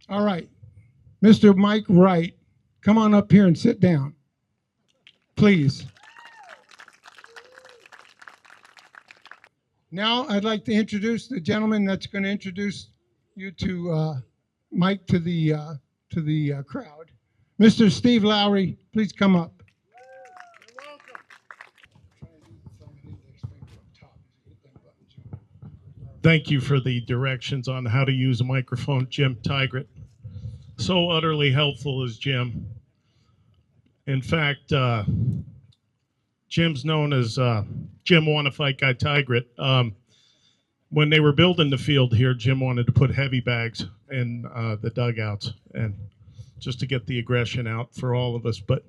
All right. Mr. Mike Wright, come on up here and sit down, please. Now I'd like to introduce the gentleman that's going to introduce you to Mike to the crowd. Mr. Steve Lowry, please come up. Thank you for the directions on how to use a microphone, Jim Tigret. So utterly helpful is Jim. In fact, Jim's known as Jim Wanna Fight Guy Tigret. When they were building the field here, Jim wanted to put heavy bags in the dugouts and just to get the aggression out for all of us. But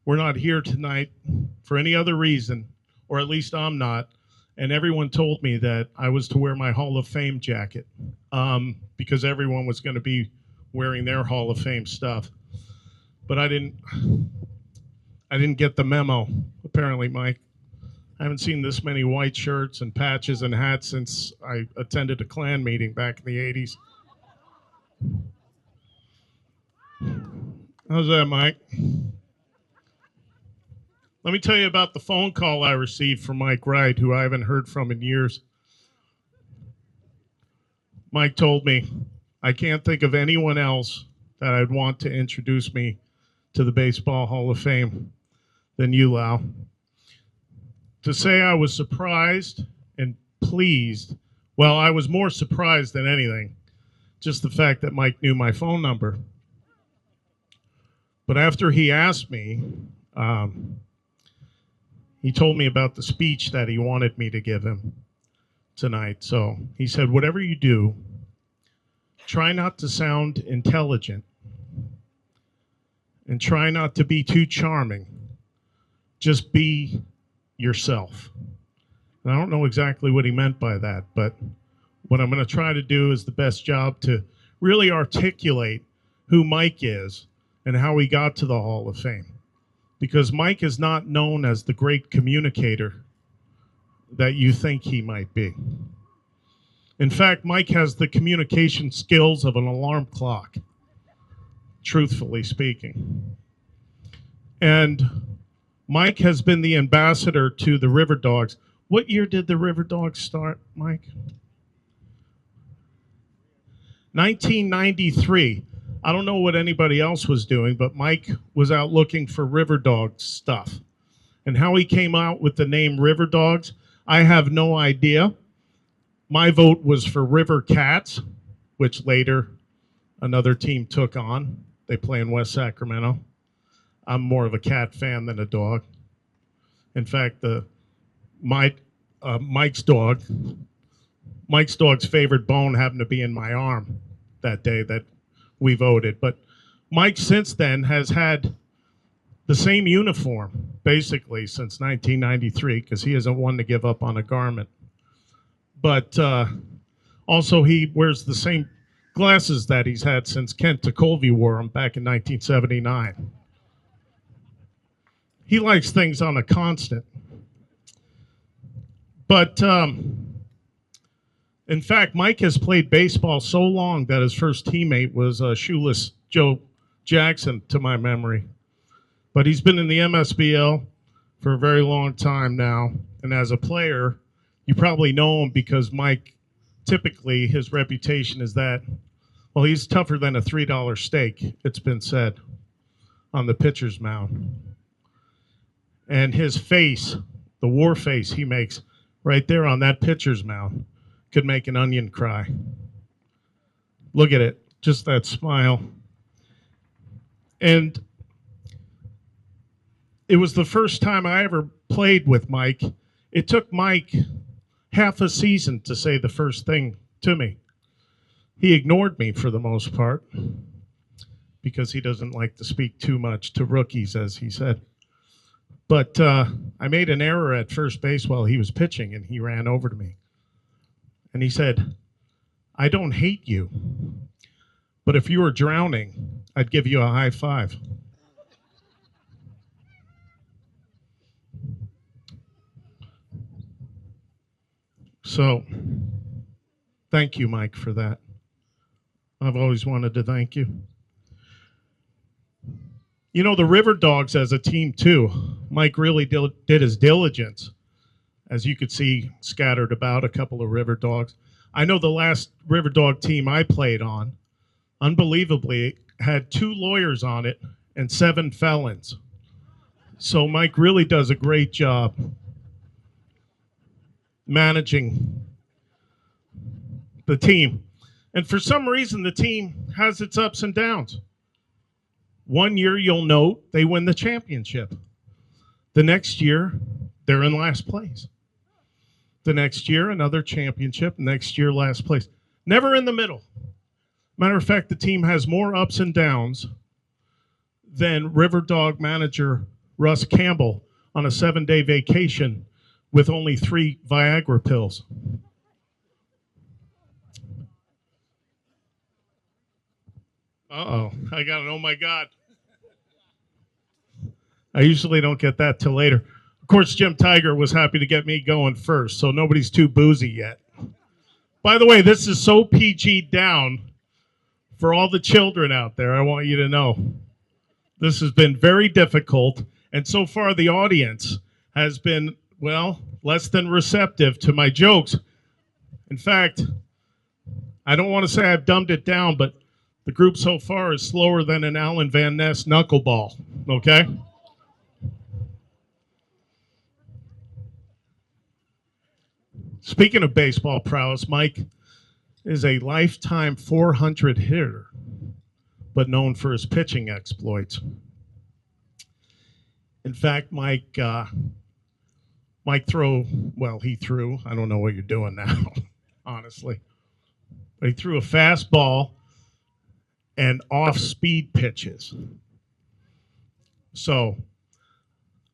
we're not here tonight for any other reason, or at least I'm not. And everyone told me that I was to wear my Hall of Fame jacket because everyone was going to be wearing their Hall of Fame stuff. But I didn't get the memo, apparently, Mike. I haven't seen this many white shirts and patches and hats since I attended a Klan meeting back in the 80s. How's that, Mike? Let me tell you about the phone call I received from Mike Wright, who I haven't heard from in years. Mike told me, I can't think of anyone else that I'd want to introduce me to the Baseball Hall of Fame than you, Lau. To say I was surprised and pleased, well, I was more surprised than anything, just the fact that Mike knew my phone number. But after he asked me, he told me about the speech that he wanted me to give him tonight. So he said, whatever you do, try not to sound intelligent and try not to be too charming. Just be yourself. And I don't know exactly what he meant by that, but what I'm going to try to do is the best job to really articulate who Mike is and how he got to the Hall of Fame. Because Mike is not known as the great communicator that you think he might be. In fact, Mike has the communication skills of an alarm clock, truthfully speaking. And Mike has been the ambassador to the River Dogs. What year did the River Dogs start, Mike? 1993. I don't know what anybody else was doing, but Mike was out looking for River Dogs stuff. And how he came out with the name River Dogs, I have no idea. My vote was for River Cats, which later another team took on. They play in West Sacramento. I'm more of a cat fan than a dog. In fact, Mike's dog's favorite bone happened to be in my arm that day that we voted. But Mike since then has had the same uniform basically since 1993 because he isn't one to give up on a garment. But also he wears the same glasses that he's had since Kent Tekulve wore them back in 1979. He likes things on a constant. But in fact, Mike has played baseball so long that his first teammate was shoeless Joe Jackson, to my memory. But he's been in the MSBL for a very long time now. And as a player, you probably know him because Mike, typically his reputation is that, well, he's tougher than a $3 steak, it's been said, on the pitcher's mound. And his face, the war face he makes right there on that pitcher's mound, could make an onion cry. Look at it, just that smile. And it was the first time I ever played with Mike. It took Mike half a season to say the first thing to me. He ignored me for the most part because he doesn't like to speak too much to rookies, as he said. But I made an error at first base while he was pitching, and he ran over to me. And he said, I don't hate you, but if you were drowning, I'd give you a high five. So, thank you, Mike, for that. I've always wanted to thank you. You know, the River Dogs as a team, too. Mike really did his diligence. As you could see, scattered about a couple of River Dogs. I know the last River Dog team I played on, unbelievably, had 2 lawyers on it and 7 felons. So Mike really does a great job managing the team. And for some reason, the team has its ups and downs. One year, you'll note, they win the championship. The next year, they're in last place. The next year, another championship. Next year, last place. Never in the middle. Matter of fact, the team has more ups and downs than River Dog manager Russ Campbell on a 7-day vacation with only 3 Viagra pills. Uh-oh. I got it. Oh, my God. I usually don't get that till later. Of course, Jim Tiger was happy to get me going first, so nobody's too boozy yet. By the way, this is so PG down for all the children out there. I want you to know this has been very difficult, and so far the audience has been, well, less than receptive to my jokes. In fact, I don't want to say I've dumbed it down, but the group so far is slower than an Alan Van Ness knuckleball, okay? Speaking of baseball prowess, Mike is a lifetime 400 hitter, but known for his pitching exploits. In fact, Mike he threw, I don't know what you're doing now, honestly, but he threw a fastball and off-speed pitches. So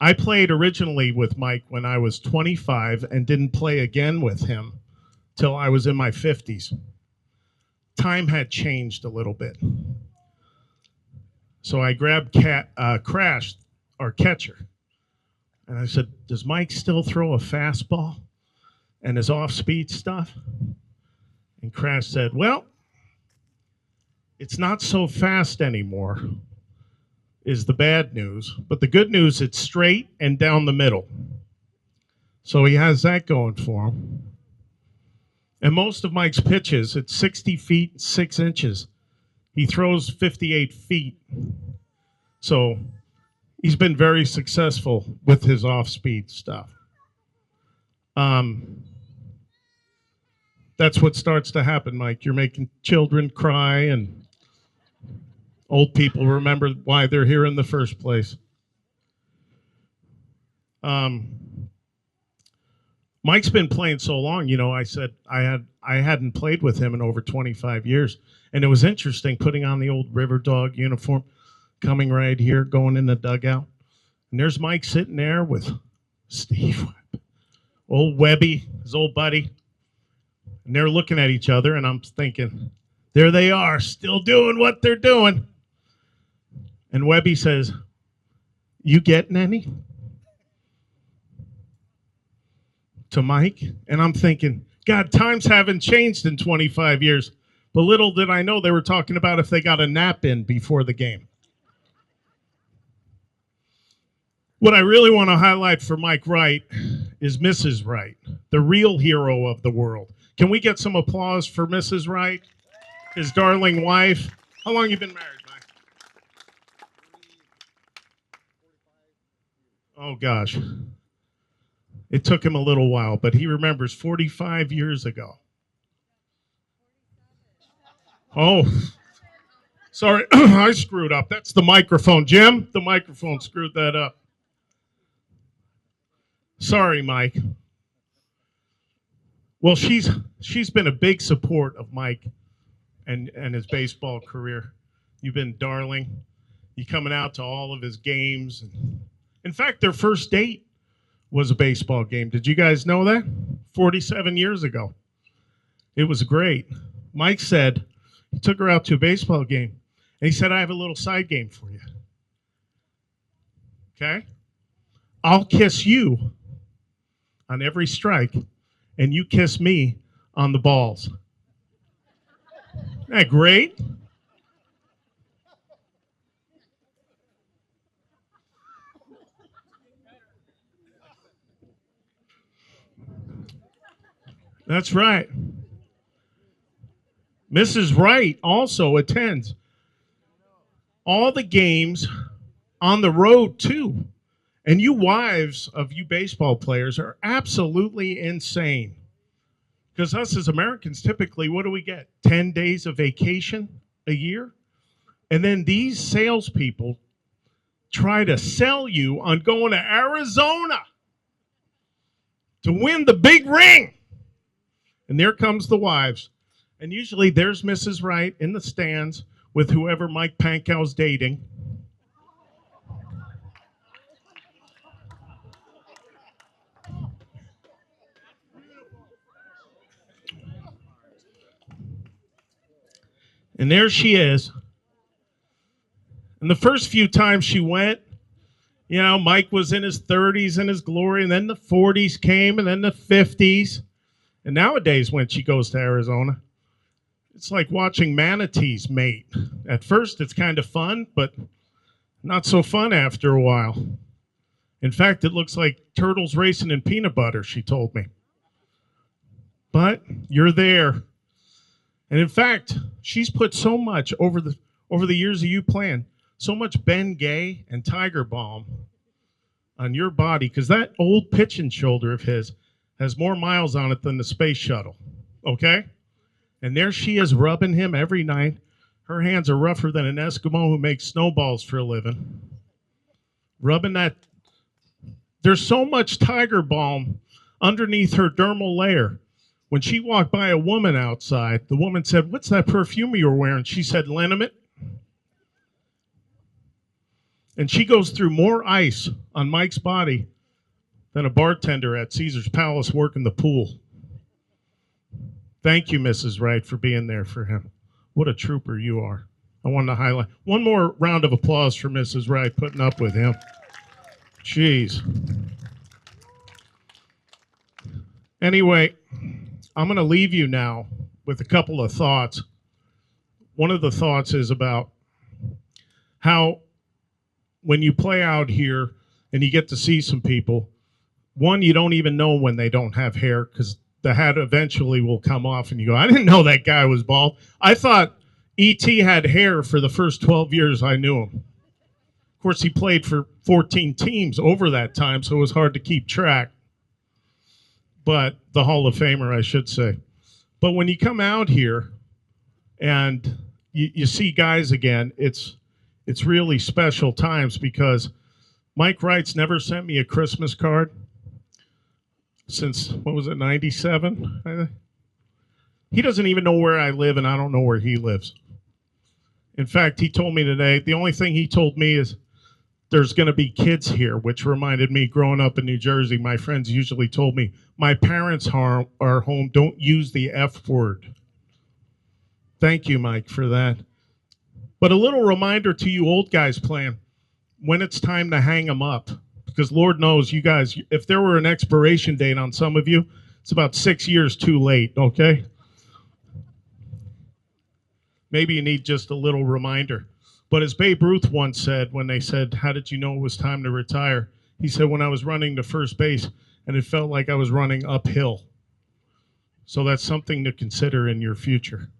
I played originally with Mike when I was 25 and didn't play again with him till I was in my 50s. Time had changed a little bit. So I grabbed Crash, our catcher, and I said, does Mike still throw a fastball and his off-speed stuff? And Crash said, well, it's not so fast anymore, is the bad news. But the good news, it's straight and down the middle. So he has that going for him. And most of Mike's pitches, it's 60 feet, 6 inches. He throws 58 feet. So he's been very successful with his off-speed stuff. That's what starts to happen, Mike. You're making children cry and old people remember why they're here in the first place. Mike's been playing so long, you know, I said I hadn't played with him in over 25 years. And it was interesting putting on the old River Dog uniform, coming right here, going in the dugout. And there's Mike sitting there with Steve Webb, old Webby, his old buddy. And they're looking at each other, and I'm thinking, there they are, still doing what they're doing. And Webby says, you getting any? To Mike. And I'm thinking, God, times haven't changed in 25 years. But little did I know they were talking about if they got a nap in before the game. What I really want to highlight for Mike Wright is Mrs. Wright, the real hero of the world. Can we get some applause for Mrs. Wright, his darling wife? How long have you been married, Mike? Oh, gosh. It took him a little while, but he remembers 45 years ago. Oh, sorry, I screwed up. That's the microphone. Jim, the microphone screwed that up. Sorry, Mike. Well, she's been a big support of Mike and his baseball career. You've been darling. You coming out to all of his games. In fact, their first date was a baseball game. Did you guys know that? 47 years ago. It was great. Mike said he took her out to a baseball game, and he said, I have a little side game for you. Okay? I'll kiss you on every strike, and you kiss me on the balls. Isn't that great? That's right. Mrs. Wright also attends all the games on the road, too. And you wives of you baseball players are absolutely insane. Because us as Americans, typically, what do we get? 10 days of vacation a year? And then these salespeople try to sell you on going to Arizona to win the big ring. And there comes the wives. And usually there's Mrs. Wright in the stands with whoever Mike Pankow's dating. And there she is. And the first few times she went, you know, Mike was in his 30s in his glory, and then the 40s came, and then the 50s. And nowadays, when she goes to Arizona, it's like watching manatees mate. At first, it's kind of fun, but not so fun after a while. In fact, it looks like turtles racing in peanut butter, she told me. But you're there. And in fact, she's put so much over the years of you playing, so much Ben Gay and Tiger Balm on your body, because that old pitching shoulder of his has more miles on it than the space shuttle. Okay? And there she is rubbing him every night. Her hands are rougher than an Eskimo who makes snowballs for a living. Rubbing that. There's so much Tiger Balm underneath her dermal layer. When she walked by a woman outside, the woman said, "What's that perfume you're wearing?" She said, "Liniment." And she goes through more ice on Mike's body than a bartender at Caesar's Palace working the pool. Thank you, Mrs. Wright, for being there for him. What a trooper you are. I wanted to highlight. One more round of applause for Mrs. Wright putting up with him. Jeez. Anyway, I'm going to leave you now with a couple of thoughts. One of the thoughts is about how when you play out here and you get to see some people, one, you don't even know when they don't have hair because the hat eventually will come off and you go, I didn't know that guy was bald. I thought E.T. had hair for the first 12 years I knew him. Of course, he played for 14 teams over that time, so it was hard to keep track. But the Hall of Famer, I should say. But when you come out here and you see guys again, it's really special times because Mike Wright's never sent me a Christmas card since, what was it, 97? He doesn't even know where I live, and I don't know where he lives. In fact, he told me today, the only thing he told me is there's going to be kids here, which reminded me, growing up in New Jersey, my friends usually told me, my parents are home, don't use the F word. Thank you, Mike, for that. But a little reminder to you old guys playing, when it's time to hang them up, because Lord knows you guys, if there were an expiration date on some of you, it's about 6 years too late, okay? Maybe you need just a little reminder. But as Babe Ruth once said, when they said, how did you know it was time to retire? He said, when I was running to first base and it felt like I was running uphill. So that's something to consider in your future.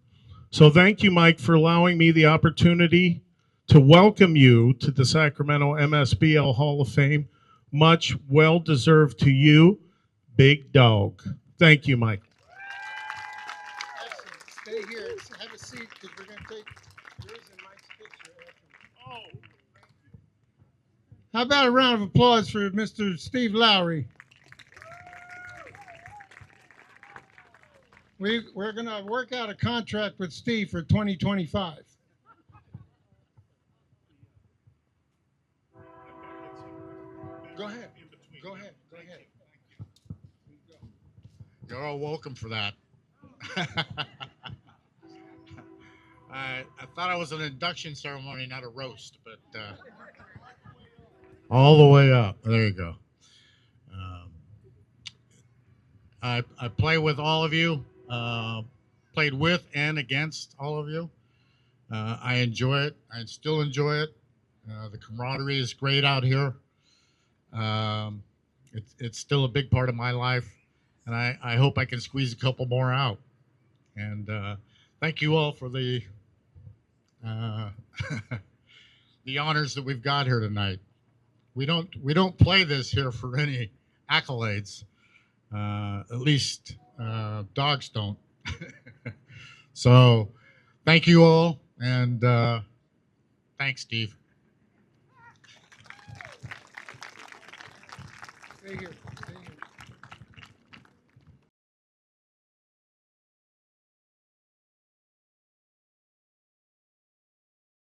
So thank you, Mike, for allowing me the opportunity to welcome you to the Sacramento MSBL Hall of Fame. Much well-deserved to you, Big Dog. Thank you, Mike. Excellent. Stay here. Have a seat because we're going to take yours and Mike's picture after. Oh. How about a round of applause for Mr. Steve Lowry? We're going to work out a contract with Steve for 2025. Go ahead. Go ahead. Go ahead. You're all welcome for that. I thought it was an induction ceremony, not a roast, but all the way up. There you go. I play with all of you. played with and against all of you. I enjoy it. I still enjoy it. The camaraderie is great out here. It's still a big part of my life, and I hope I can squeeze a couple more out. And thank you all for the the honors that we've got here tonight. We don't play this here for any accolades. At least dogs don't. So thank you all, and thanks, Steve. Stay here.